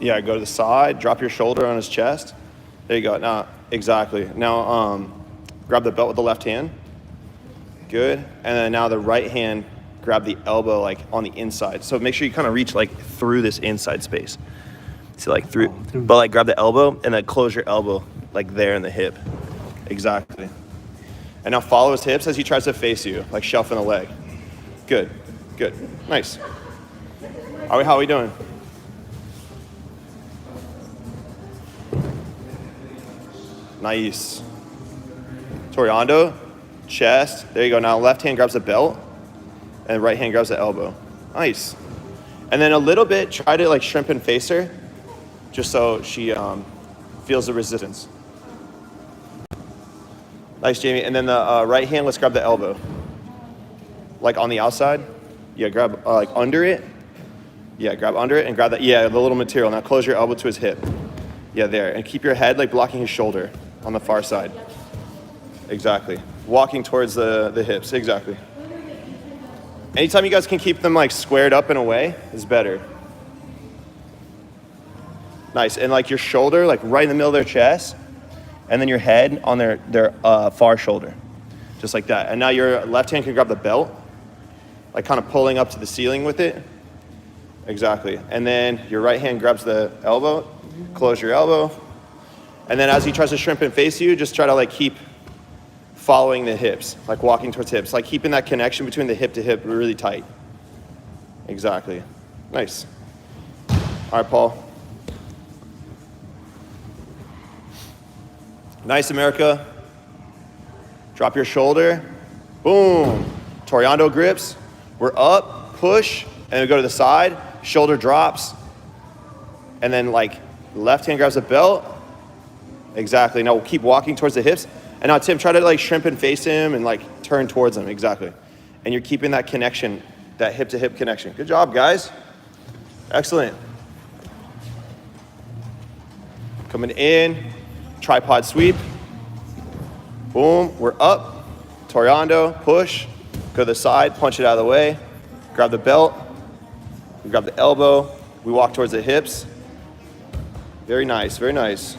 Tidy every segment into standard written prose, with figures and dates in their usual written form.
Yeah, go to the side, drop your shoulder on his chest. There you go. Now, exactly. Now, grab the belt with the left hand. Good. And then now the right hand, grab the elbow like on the inside. So make sure you kind of reach like through this inside space. So like through, but like grab the elbow and then close your elbow like there in the hip. Exactly. And now follow his hips as he tries to face you, like shelving the leg. Good, good, nice. How are we doing? Nice. Toriando, chest. There you go. Now left hand grabs the belt and right hand grabs the elbow. Nice. And then a little bit, try to like shrimp and face her just so she feels the resistance. Nice, Jamie. And then the right hand, let's grab the elbow. Like on the outside. Yeah, grab like under it. Yeah, grab under it and grab that. Yeah, the little material. Now close your elbow to his hip. Yeah, there. And keep your head like blocking his shoulder on the far side. Exactly. Walking towards the hips. Exactly. Anytime you guys can keep them like squared up and away is better. Nice. And like your shoulder, like right in the middle of their chest. And then your head on their far shoulder. Just like that. And now your left hand can grab the belt. Like kind of pulling up to the ceiling with it. Exactly. And then your right hand grabs the elbow. Close your elbow. And then as he tries to shrimp and face you, just try to like keep following the hips. Like walking towards hips. Like keeping that connection between the hip to hip really tight. Exactly. Nice. All right, Paul. Nice, America. Drop your shoulder. Boom. Toriando grips. We're up, push, and we go to the side. Shoulder drops. And then like left hand grabs the belt. Exactly. Now we'll keep walking towards the hips. And now Tim, try to like shrimp and face him and like turn towards him. Exactly. And you're keeping that connection, that hip to hip connection. Good job, guys. Excellent. Coming in. Tripod sweep. Boom, we're up. Toriando, push. Go to the side, punch it out of the way. Grab the belt. We grab the elbow. We walk towards the hips. Very nice, very nice.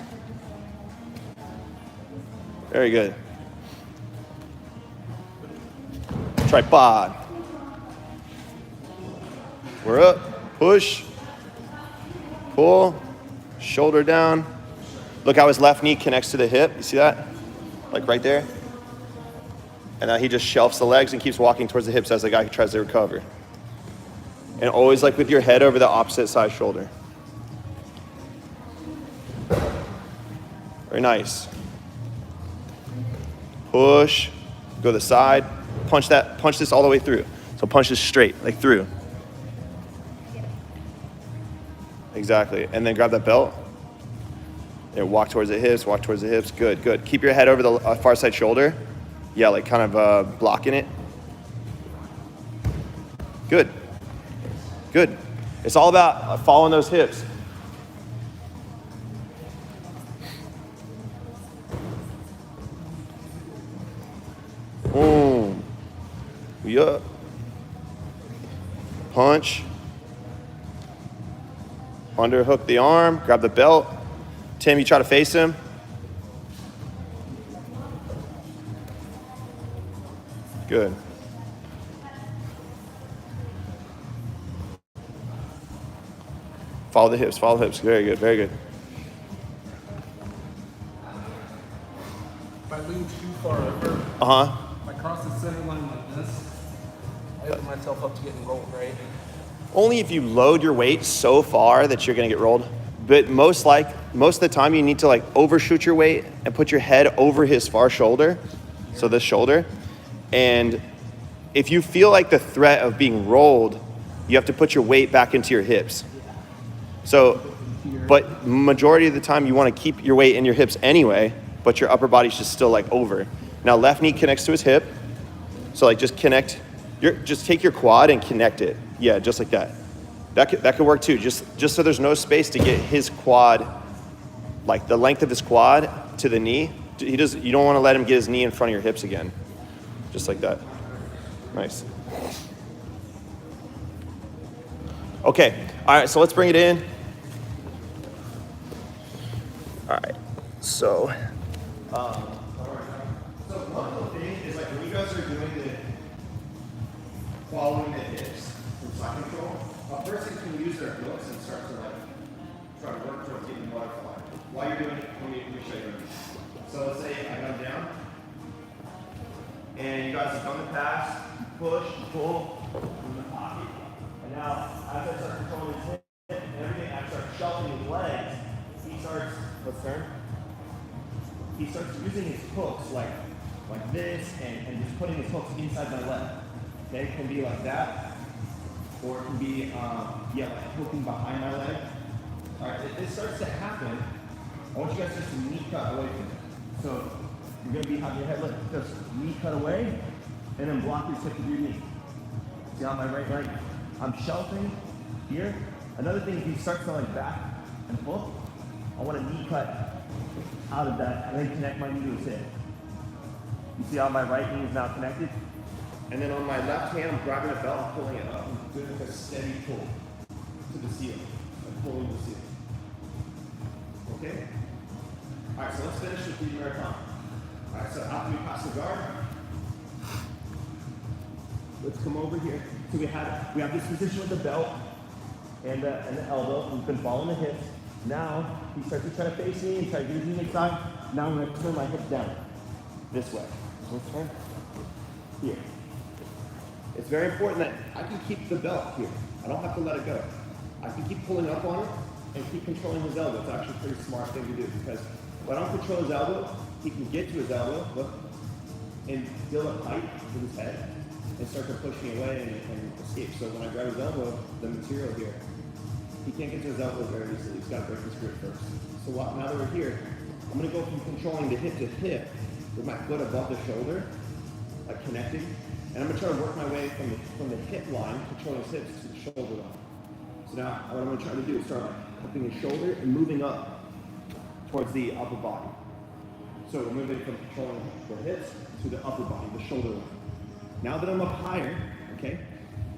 Very good. Tripod. We're up, push, pull, shoulder down. Look how his left knee connects to the hip. You see that? Like right there. And now he just shelves the legs and keeps walking towards the hips as the guy tries to recover. And always like with your head over the opposite side shoulder. Very nice. Push, go to the side, punch this all the way through. So punch this straight, like through. Exactly. And then grab that belt. Yeah, walk towards the hips, walk towards the hips. Good, good. Keep your head over the far side shoulder. Yeah, like kind of blocking it. Good. Good. It's all about following those hips. Boom. We up. Punch. Underhook the arm. Grab the belt. Tim, you try to face him. Good. Follow the hips, follow the hips. Very good, very good. If I lean too far over, if I cross the center line like this, I open myself up to getting rolled, right? Only if you load your weight so far that you're gonna get rolled. But most of the time you need to like overshoot your weight and put your head over his far shoulder. So this shoulder. And if you feel like the threat of being rolled, you have to put your weight back into your hips. So, but majority of the time you want to keep your weight in your hips anyway, but your upper body's just still like over. Now left knee connects to his hip. So like just just take your quad and connect it. Yeah, just like that. That could work too. Just so there's no space to get his quad, like the length of his quad to the knee. You don't want to let him get his knee in front of your hips again. Just like that. Nice. Okay. All right, so let's bring it in. So, so one little thing is like when you guys are doing the following the hips from side control, a person can use their hooks and start to like try to work towards getting butterfly. While you're doing it, let me show you. So let's say I come down, and you guys have done the pass, you push, you pull, in the pocket, and now as I start controlling his hip and everything, I start shuffling his legs. He starts, let's turn. He starts using his hooks like this and just putting his hooks inside my leg. Okay, it can be like that, or it can be, like hooking behind my leg. All right, if this starts to happen, I want you guys just to knee cut away from it. So you're gonna have your head lifted, just knee cut away, and then block your hip with your knee. See on my right leg? I'm shelving here. Another thing, if he starts to like back and hook, I want to knee cut out of that and then connect my knee to his hip. You see how my right knee is now connected? And then on my left hand, I'm grabbing a belt and pulling it up. I'm doing like a steady pull to the ceiling. I'm pulling the ceiling. Okay? All right, so let's finish with the Americana. All right, so after we pass the guard, let's come over here. So we have this position with the belt and the elbow. We've been following the hips. Now he starts to try to face me and try to get his knee inside. Now I'm going to turn my hips down this way. So let's turn here. It's very important that I can keep the belt here. I don't have to let it go. I can keep pulling up on it and keep controlling his elbow. It's actually a pretty smart thing to do because if I don't control his elbow, he can get to his elbow, look, and build up height with his head and start to push me away and escape. So when I grab his elbow, the material here, he can't get to his elbow very easily. He's got to break his grip first. So now that we're here, I'm going to go from controlling the hip to hip with my foot above the shoulder, like connecting. And I'm going to try to work my way from the hip line, controlling his hips, to the shoulder line. So now what I'm going to try to do is start like cupping his shoulder and moving up towards the upper body. So we're moving from controlling the hips to the upper body, the shoulder line. Now that I'm up higher, okay,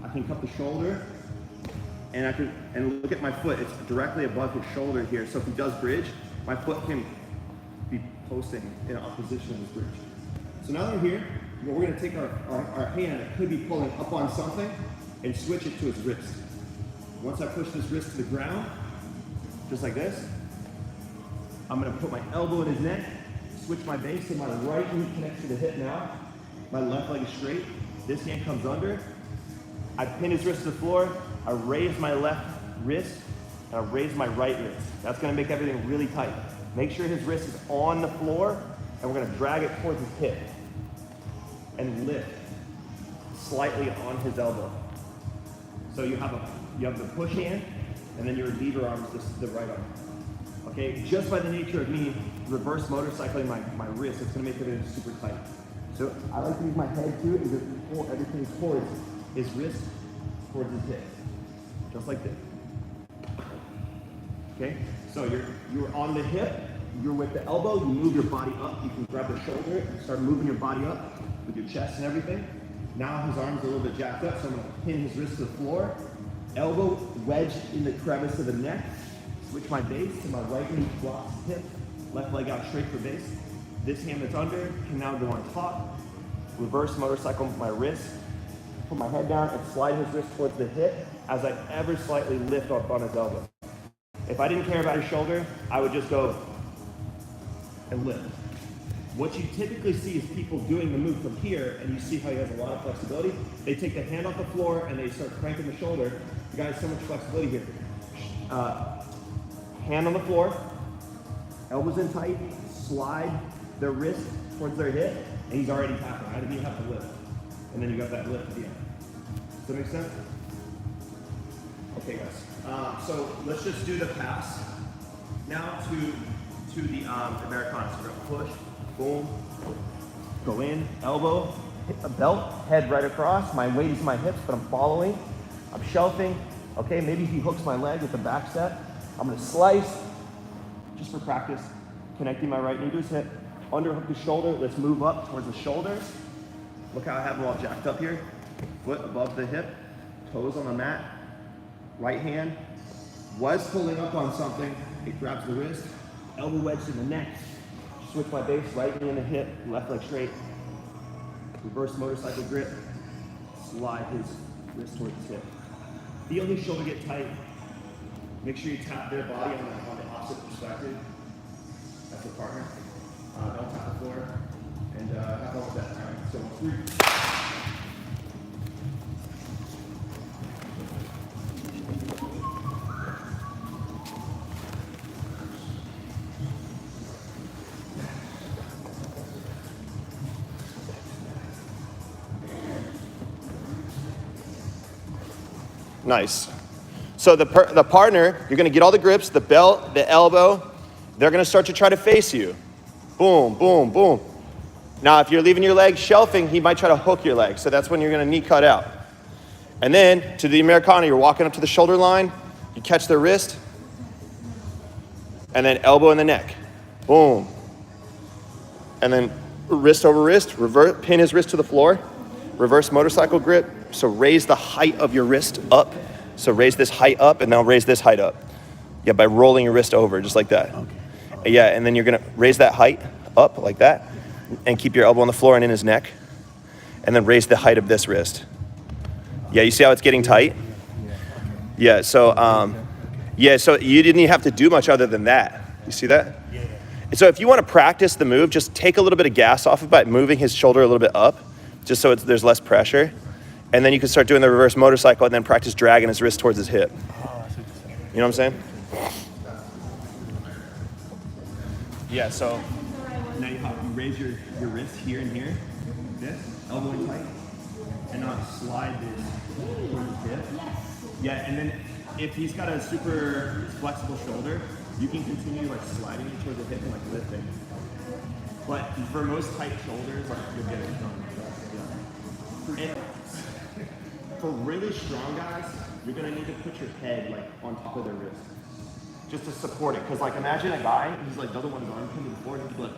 I can cup the shoulder and look at my foot. It's directly above his shoulder here. So if he does bridge, my foot can be posting in opposition of his bridge. So now that we're here, we're going to take our hand that could be pulling up on something and switch it to his wrist. Once I push this wrist to the ground, just like this, I'm going to put my elbow in his neck, switch my base, so my right knee connects to the hip now. My left leg is straight. This hand comes under. I pin his wrist to the floor. I raise my left wrist, and I raise my right wrist. That's going to make everything really tight. Make sure his wrist is on the floor, and we're going to drag it towards his hip and lift slightly on his elbow. So you have the push hand, and then your lever arm is the right arm. Okay, just by the nature of me reverse motorcycling my wrist, it's going to make everything super tight. So I like to use my head too and just pull everything towards his wrist, towards his hip, just like this. Okay, so you're on the hip, you're with the elbow, you move your body up, you can grab the shoulder and start moving your body up with your chest and everything. Now his arms are a little bit jacked up, so I'm going to pin his wrist to the floor, elbow wedged in the crevice of the neck, switch my base, so my right knee blocks hip, left leg out straight for base. This hand that's under can now go on top, reverse motorcycle my wrist, put my head down and slide his wrist towards the hip as I ever slightly lift up on his elbow. If I didn't care about his shoulder, I would just go and lift. What you typically see is people doing the move from here, and you see how he has a lot of flexibility. They take the hand off the floor and they start cranking the shoulder. The guy has so much flexibility here. Hand on the floor, elbows in tight, slide their wrist towards their hip, and he's already tapping. I didn't even have to lift. And then you got that lift at the end. Does that make sense? Okay, guys. So let's just do the pass. Now to the Americana. So we're gonna push, boom, go in, elbow, hit the belt, head right across. My weight is in my hips, but I'm following. I'm shelving. Okay, maybe he hooks my leg with the back step. I'm gonna slice, just for practice, connecting my right knee to his hip, underhook the shoulder. Let's move up towards the shoulders. Look how I have them all jacked up here. Foot above the hip, toes on the mat. Right hand was pulling up on something. It grabs the wrist, elbow wedged in the neck, Switch my base, right knee in the hip, left leg straight. Reverse motorcycle grip. Slide his wrist towards his hip. Feel his shoulder get tight. Make sure you tap their body on the opposite perspective. That's the partner. Don't tap the floor. And have all of that time. So 3. Nice. So the partner, you're going to get all the grips, the belt, the elbow. They're going to start to try to face you. Boom, boom, boom. Now, if you're leaving your leg shelving, he might try to hook your leg. So that's when you're going to knee cut out. And then to the Americana, you're walking up to the shoulder line. You catch their wrist. And then elbow in the neck. Boom. And then wrist over wrist. Pin his wrist to the floor. Reverse motorcycle grip. So raise the height of your wrist up. So raise this height up and now raise this height up. Yeah, by rolling your wrist over, just like that. Okay. Yeah, and then you're gonna raise that height up like that and keep your elbow on the floor and in his neck. And then raise the height of this wrist. Yeah, you see how it's getting tight? Yeah, so so you didn't even have to do much other than that. You see that? Yeah. So if you want to practice the move, just take a little bit of gas off it by moving his shoulder a little bit up, just so there's less pressure. And then you can start doing the reverse motorcycle and then practice dragging his wrist towards his hip. You know what I'm saying? Yeah, so now you raise your wrist here and here, this, elbow in tight, and now slide this towards his hip. Yeah, and then if he's got a super flexible shoulder, you can continue like sliding it towards the hip and like lifting. But for most tight shoulders, like you'll get it done. Yeah. And for really strong guys, you're gonna need to put your head like on top of their wrist, just to support it. Cause like imagine a guy who's like doesn't want his arm pinned to the floor, he'd be like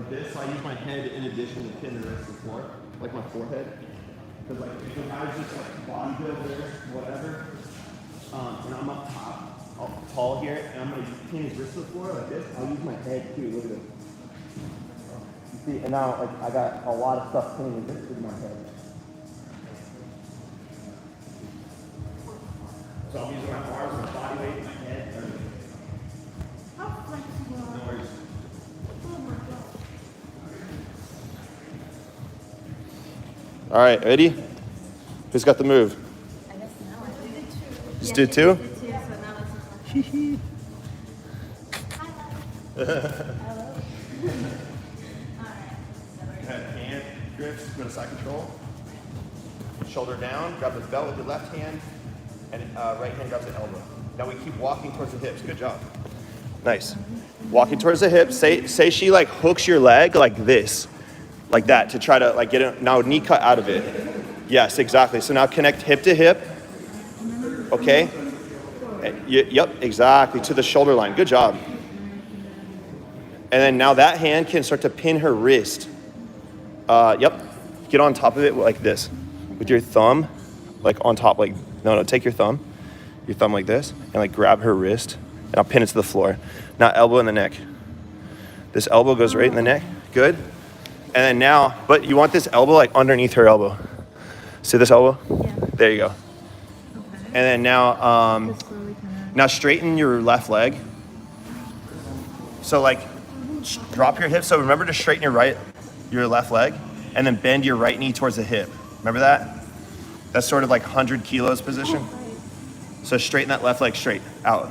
this. So I use my head in addition to pin the wrist to the floor, like my forehead. Cause like if a guy's just like bodybuilder, whatever, and I'm up top, tall here, and I'm gonna pin his wrist to the floor like this, I'll use my head too. Look at this. You see, and now like I got a lot of stuff pinning the wrist with my head. So I'm using my arms, my body weight, my head, everything. How flexible? No worries. Oh my God. All right, ready? Who's got the move? I guess now I did two. Just do two? Did two, so now it's just hello. Go ahead, hand grips, go to side control. Shoulder down, grab the belt with your left hand, and right hand grabs the elbow. Now we keep walking towards the hips. Good job. Nice. Walking towards the hips. Say she like hooks your leg like this, like that, to try to like get it. Now knee cut out of it. Yes, exactly. So now connect hip to hip. Okay. Yep, exactly, to the shoulder line. Good job. And then now that hand can start to pin her wrist. Yep. Get on top of it like this, with your thumb, like on top, like. No, take your thumb like this, and like grab her wrist, and I'll pin it to the floor. Now elbow in the neck. This elbow goes right in the neck, good. And then now, but you want this elbow like underneath her elbow. See this elbow? Yeah. There you go. Okay. And then now, now straighten your left leg. So like, drop your hips. So remember to straighten your left leg, and then bend your right knee towards the hip. Remember that? That's sort of like 100 kilos position. So straighten that left leg straight out.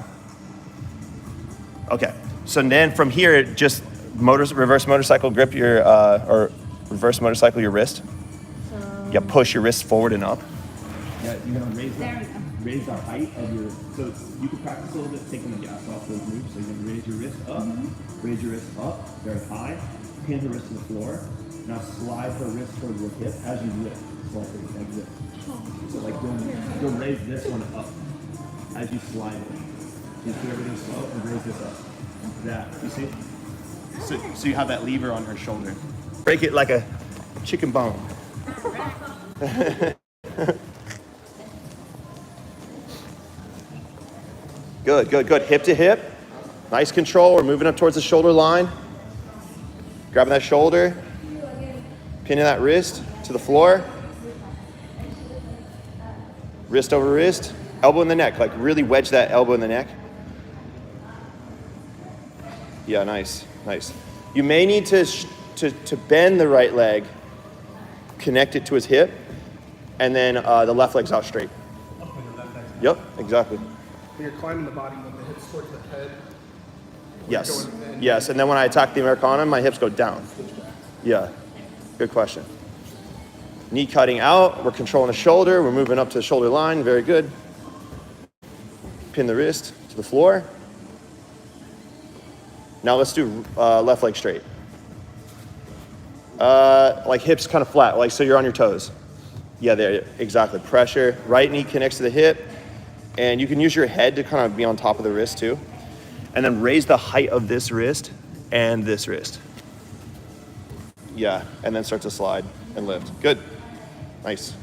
Okay. So then from here, just reverse motorcycle grip your, or reverse motorcycle your wrist. So Yeah, push your wrist forward and up. Yeah, you're gonna raise the height of your, so you can practice a little bit taking the gas off those moves. So you're gonna raise your wrist up, raise your wrist up, very high, pin the wrist to the floor. Now slide her wrist towards your hip as you lift, slightly, like this. So like you'll raise this one up as you slide it. Just do everything slow and raise this up. That, you see? So you have that lever on her shoulder. Break it like a chicken bone. Good. Hip to hip. Nice control. We're moving up towards the shoulder line. Grabbing that shoulder. Pinning that wrist to the floor. Wrist over wrist. Elbow in the neck. Like really wedge that elbow in the neck. Yeah, nice, nice. You may need to bend the right leg, connect it to his hip, and then the left leg's out straight. Yep, exactly. When you're climbing the body, when the hips towards the head. Yes, yes. And then when I attack the Americana, my hips go down. Yeah, good question. Knee cutting out. We're controlling the shoulder. We're moving up to the shoulder line. Very good. Pin the wrist to the floor. Now let's do left leg straight. Like hips kind of flat, like so you're on your toes. Yeah, there, exactly. Pressure. Right knee connects to the hip. And you can use your head to kind of be on top of the wrist too. And then raise the height of this wrist and this wrist. Yeah, and then start to slide and lift. Good. Nice.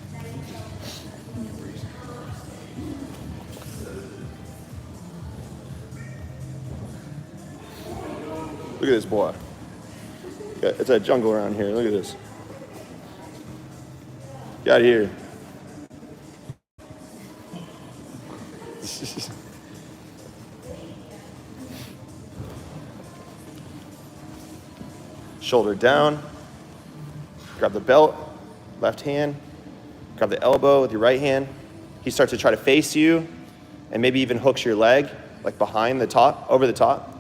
Look at this boy. It's a jungle around here. Look at this. Get out of here. Shoulder down. Grab the belt, left hand. Grab the elbow with your right hand. He starts to try to face you and maybe even hooks your leg like behind the top, over the top.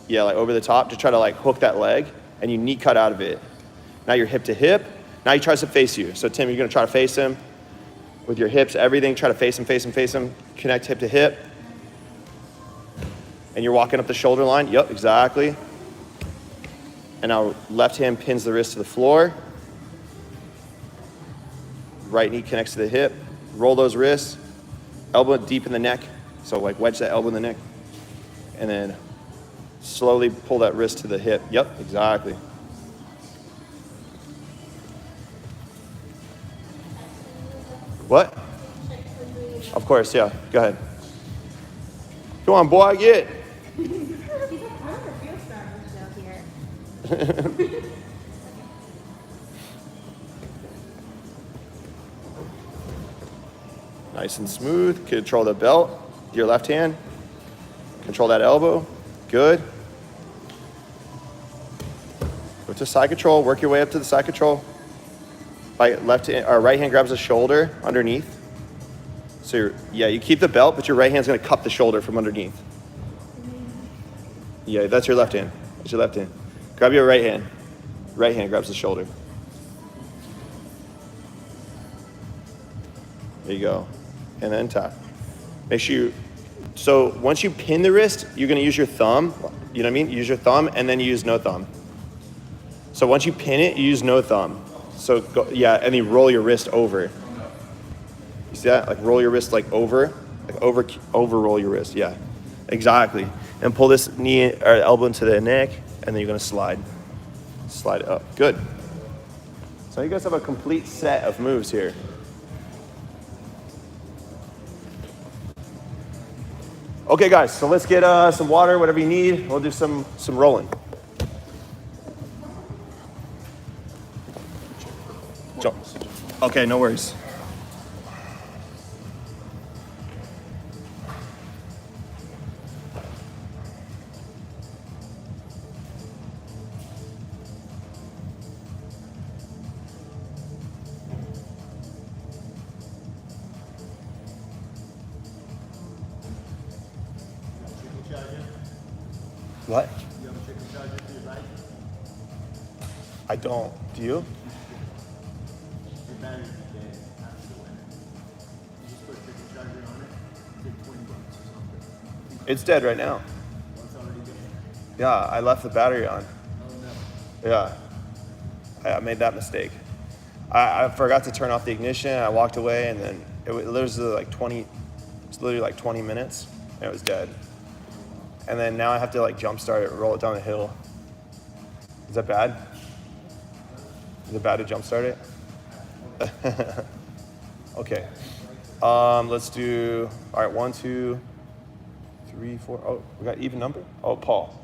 Yeah, like over the top to try to like hook that leg, and you knee cut out of it. Now you're hip to hip. Now he tries to face you. So Tim, you're gonna try to face him with your hips, everything. Try to face him, face him, face him. Connect hip to hip. And you're walking up the shoulder line. Yep, exactly. And now left hand pins the wrist to the floor. Right knee connects to the hip. Roll those wrists. Elbow deep in the neck. So like wedge that elbow in the neck. And then slowly pull that wrist to the hip. Yep, exactly. What? Of course, yeah. Go ahead. Come on, boy, get. He's a part of the field starters out here. Nice and smooth. Control the belt. Your left hand. Control that elbow. Good. Go to side control. Work your way up to the side control. Right hand grabs the shoulder underneath. So you keep the belt, but your right hand's gonna cup the shoulder from underneath. Yeah, that's your left hand. That's your left hand. Grab your right hand. Right hand grabs the shoulder. There you go. And then tap. Make sure so once you pin the wrist, you're gonna use your thumb. You know what I mean? Use your thumb and then you use no thumb. So once you pin it, you use no thumb. So go, yeah, and you roll your wrist over. You see that? Like roll your wrist like over roll your wrist. Yeah, exactly. And pull this knee or elbow into the neck, and then you're gonna slide it up. Good. So you guys have a complete set of moves here. Okay, guys. So let's get some water, whatever you need. We'll do some rolling. Jump. Okay, no worries. What? You have a chicken charger for your bike? I don't. Do you? Your battery's dead after the winter. You just put a chicken charger on it, take $20 or something. It's dead right now. Well, it's already dead. Yeah, I left the battery on. Oh no. Yeah, I made that mistake. I forgot to turn off the ignition. I walked away, and then it was like 20. It's literally like 20 minutes, and it was dead. And then now I have to like jump start it, roll it down the hill. Is that bad? Is it bad to jump start it? Okay. Let's do. All right, 1, 2, 3, 4. Oh, we got even number? Oh, Paul.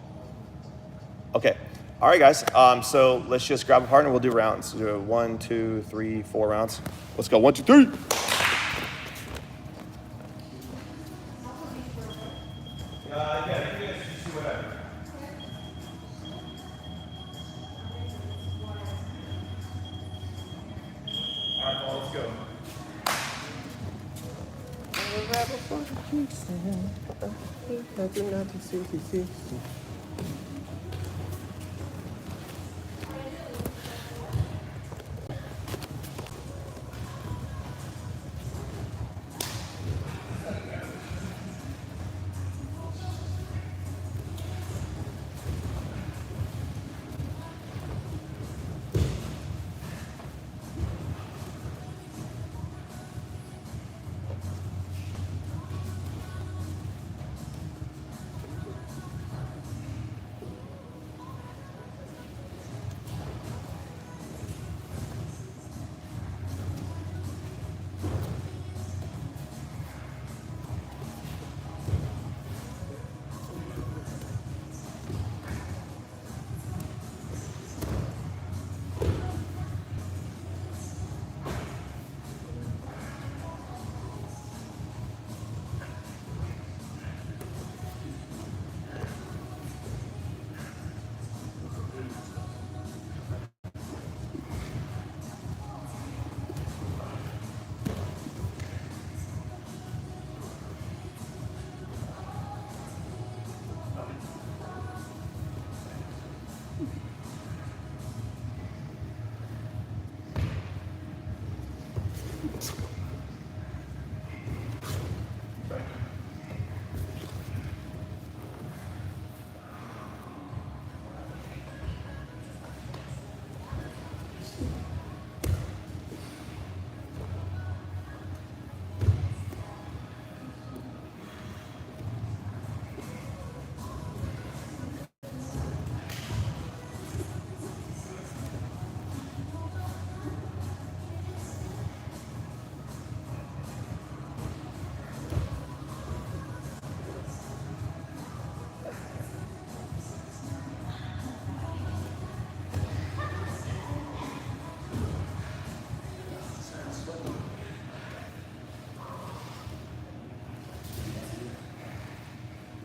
Okay. All right, guys. So let's just grab a partner. We'll do rounds. Do 1, 2, 3, 4 rounds. Let's go. 1, 2, 3. Yeah, you guys just do whatever. All right, Paul, let's go.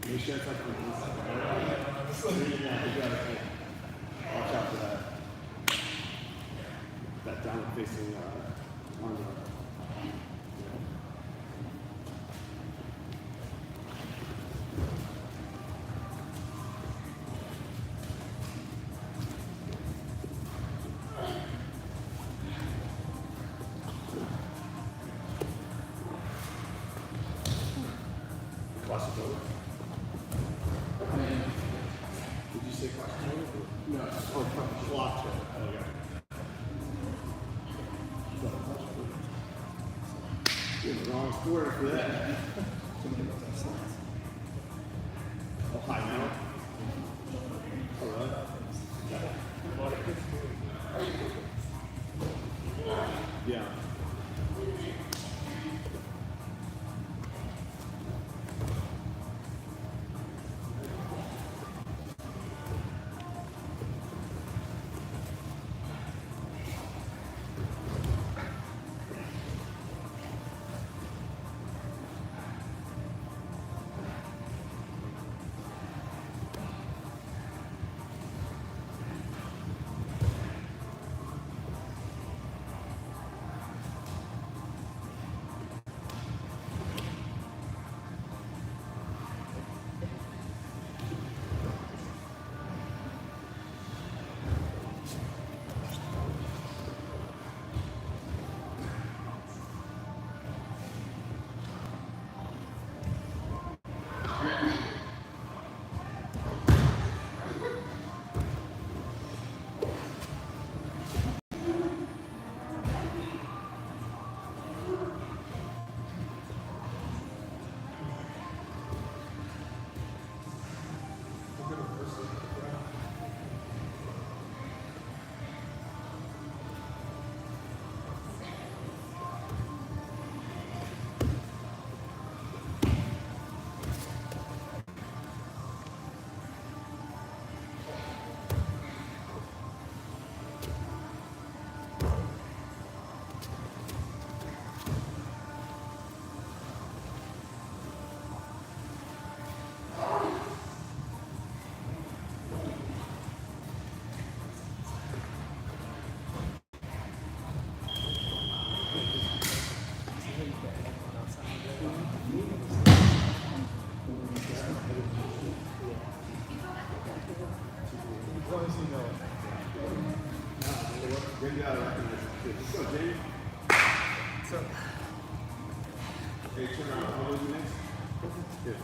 Make sure it's like on the inside. Yeah, you gotta watch out for that. That downward facing arm. Did you say cross-toe? No. Oh, block toe. Oh, yeah. You're the wrong sport for that. Oh, high now. Oh, really? Yeah. Jamie got a recognition too. Let's go, Jamie. So, Hey, turn around. How old are you next? Here.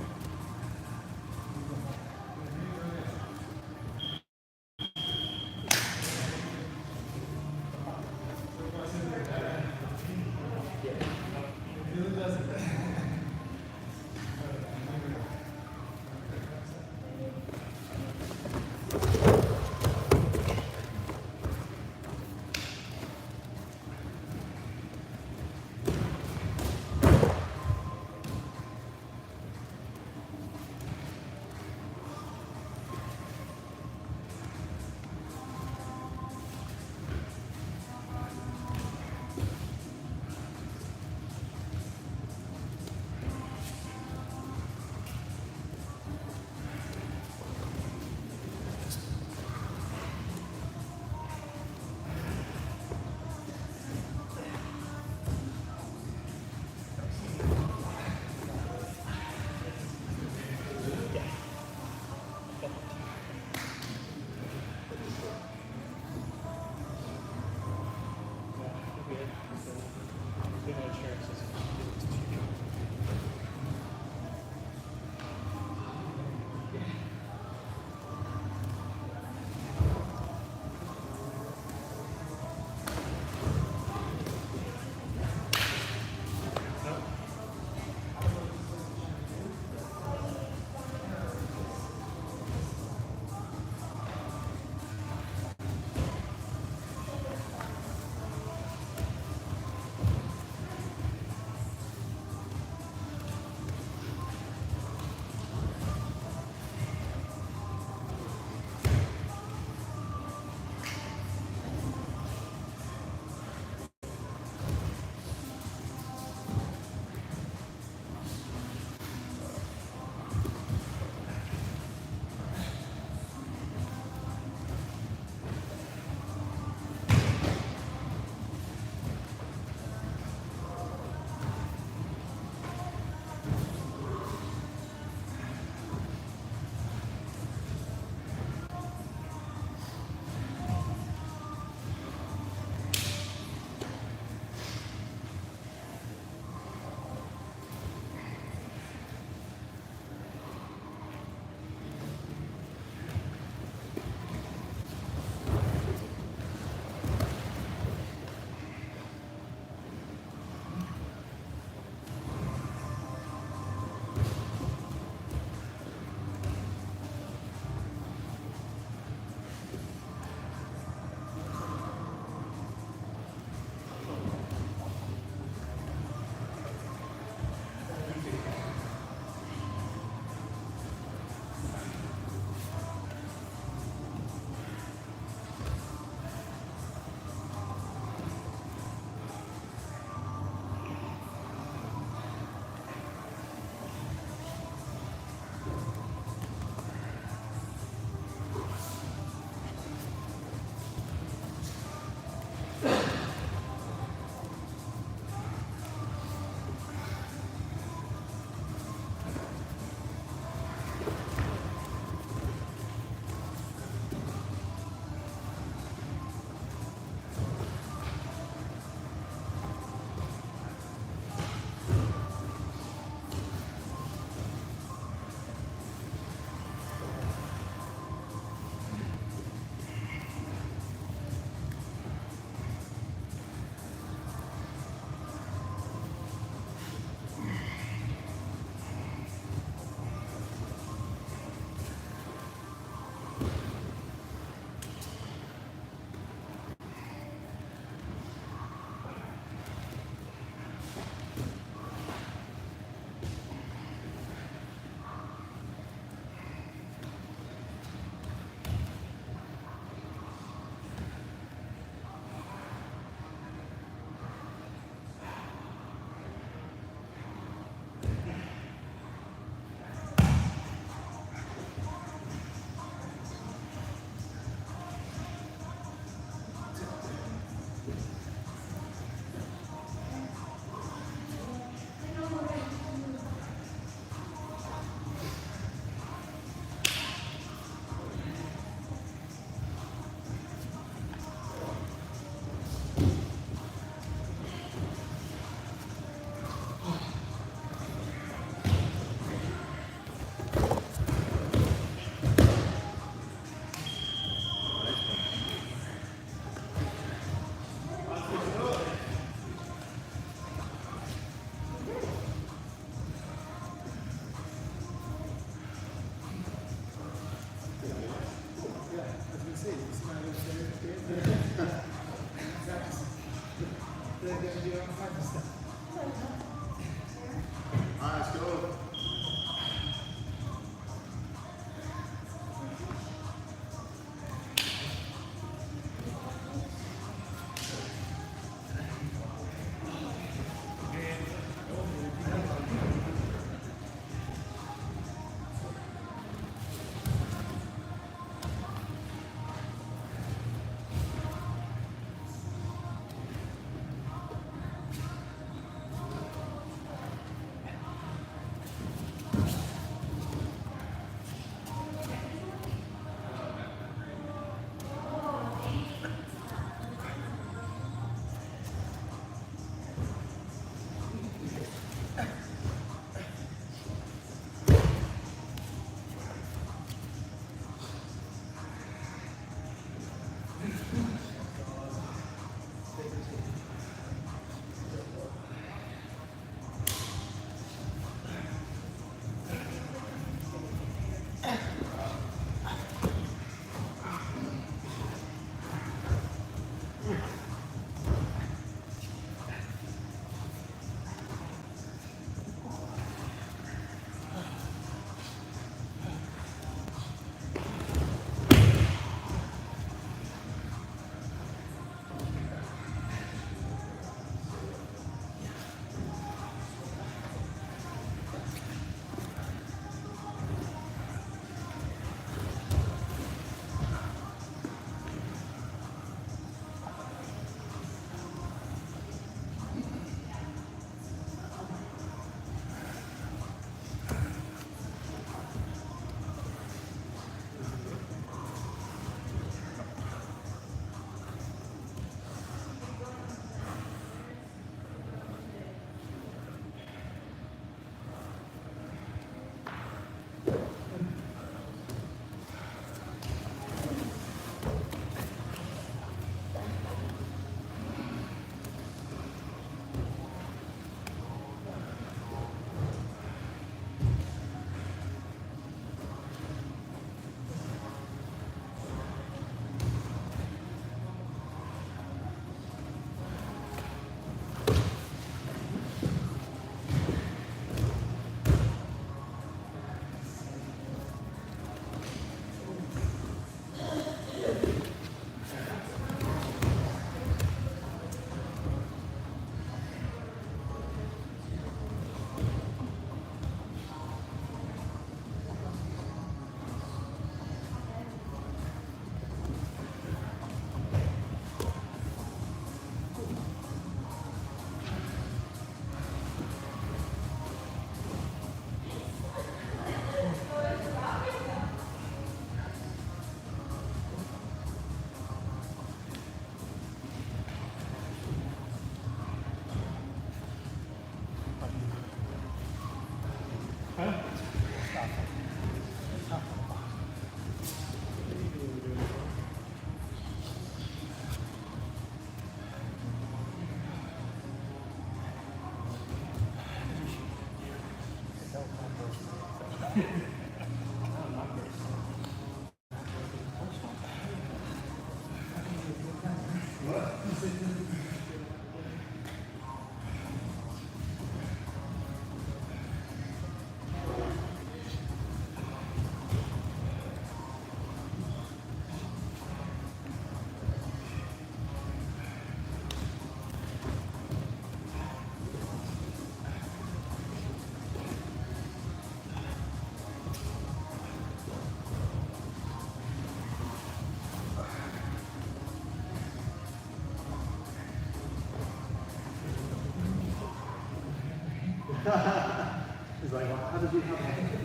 He's like, how did you have that?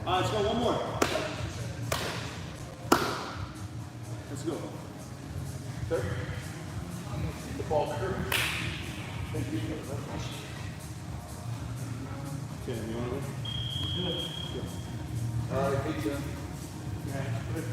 Let's go one more. Let's go. Third. The ball curve. Thank you. Tim, you want to go? Good. All right, pizza. Yeah. Good.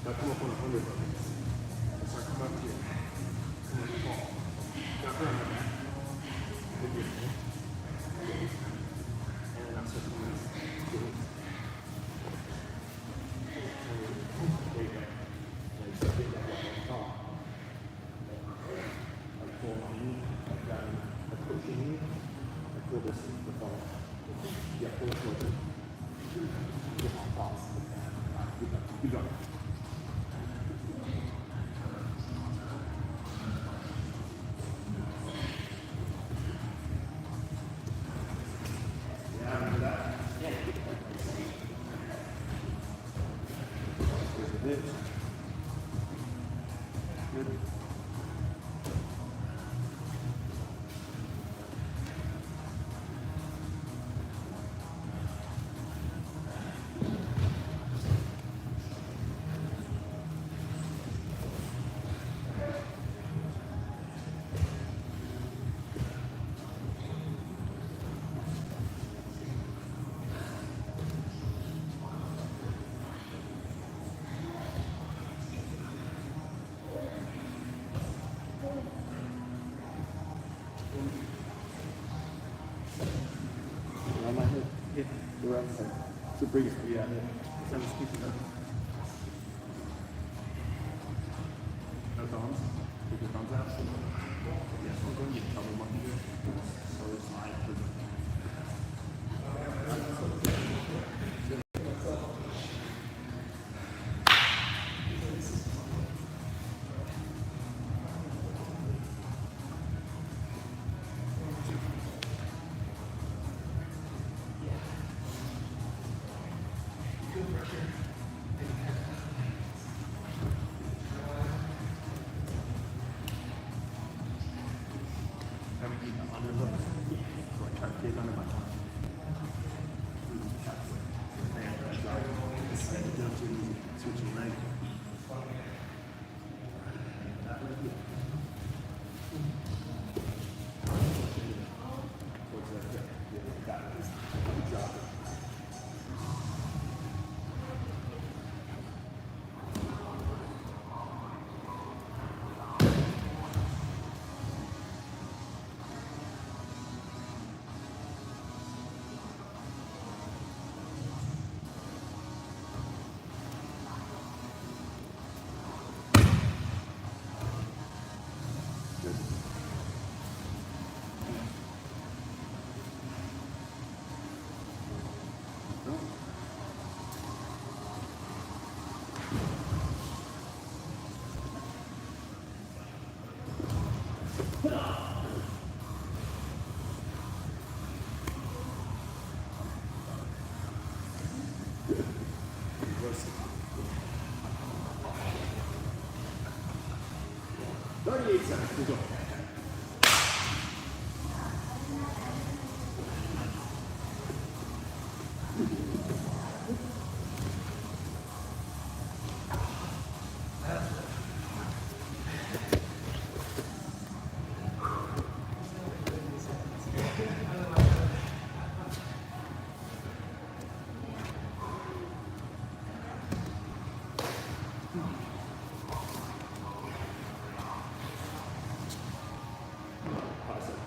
Now come up on 100 of them. Start coming up here. Come on, fall. Now turn my back. Good, good. And I'm still coming up. Good. There you go. Like, so big that up on top. I pull my knee. I grab him. I push your knee. I pull this, the ball. Yeah, pull it towards it. Get on top. Keep going. I might hit the right side. So bring it. Yeah. So I'm just keeping it. No thumbs. Keep your thumbs out. Yes, we're going to get trouble monkey here. So it's slide for the. need the underhook. So I try to dig under my arm. Switching leg.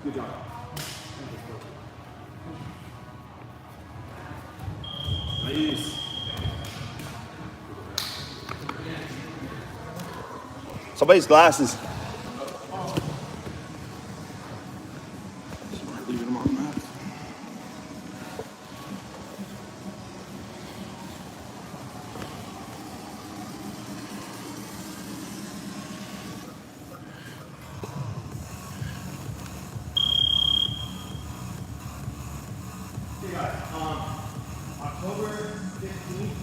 Good job. Nice. Somebody's glasses. Leaving them on the mat. Hey guys, October 15th,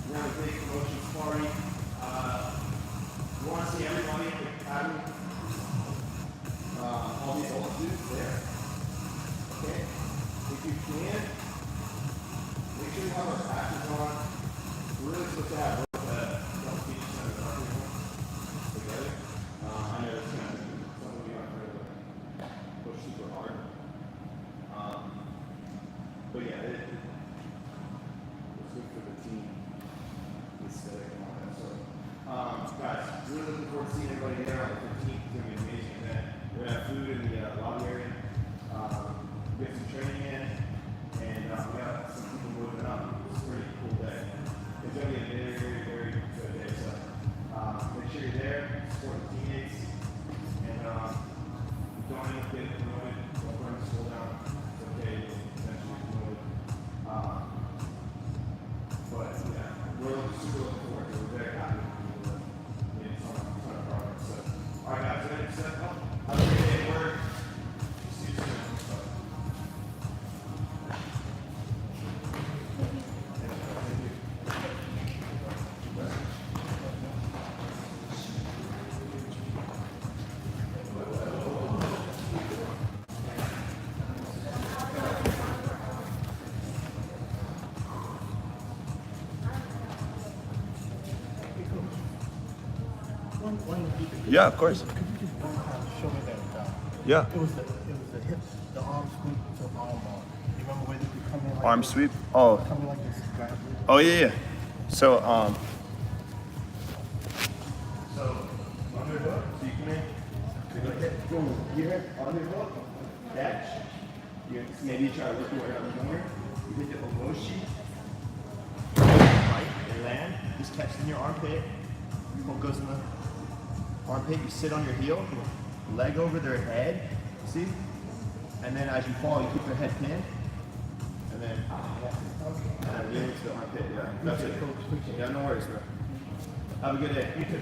we're going to take promotion sparring. We want to see everybody in the academy. All these old dudes there. Okay? If you can, make sure you have our patches on. We're really supposed to have both the feet and the arm together. I know it's kind of some of you aren't going to push super hard. But yeah, it's good for the team, aesthetic and all that. So, guys, really looking forward to seeing everybody there on the 15th. It's going to be an amazing event. We're going to have food in the lobby area. We get some training in, and we got some people moving up. It's a pretty cool day. It's going to be a very, very, very good day. So, make sure you're there, support the teammates, and don't end up getting promoted. Don't burn the school down. It's okay. Eventually promoted. But yeah, we're super looking forward to it. We're very happy with it. It's on a progress. So, all right, guys, ready to set up? Have a great day at work. See you soon. Yeah, of course. Could you just show me that? Yeah. It was the hips, the arm sweep to arm bar. You remember where you come in like Arm this? sweep. Oh. Come in like this. Grab it. Oh yeah. So underhook. So you come in. You hit boom here, underhook, catch. You maybe try to look your way around the corner. You hit the oboshi. Right, and land. Just catch in your armpit. Hook goes in the armpit. You sit on your heel, leg over their head. See? And then as you fall, you keep their head pinned. And then lean into the armpit. Yeah, that's it. Yeah, no worries, bro. Have a good day. You too.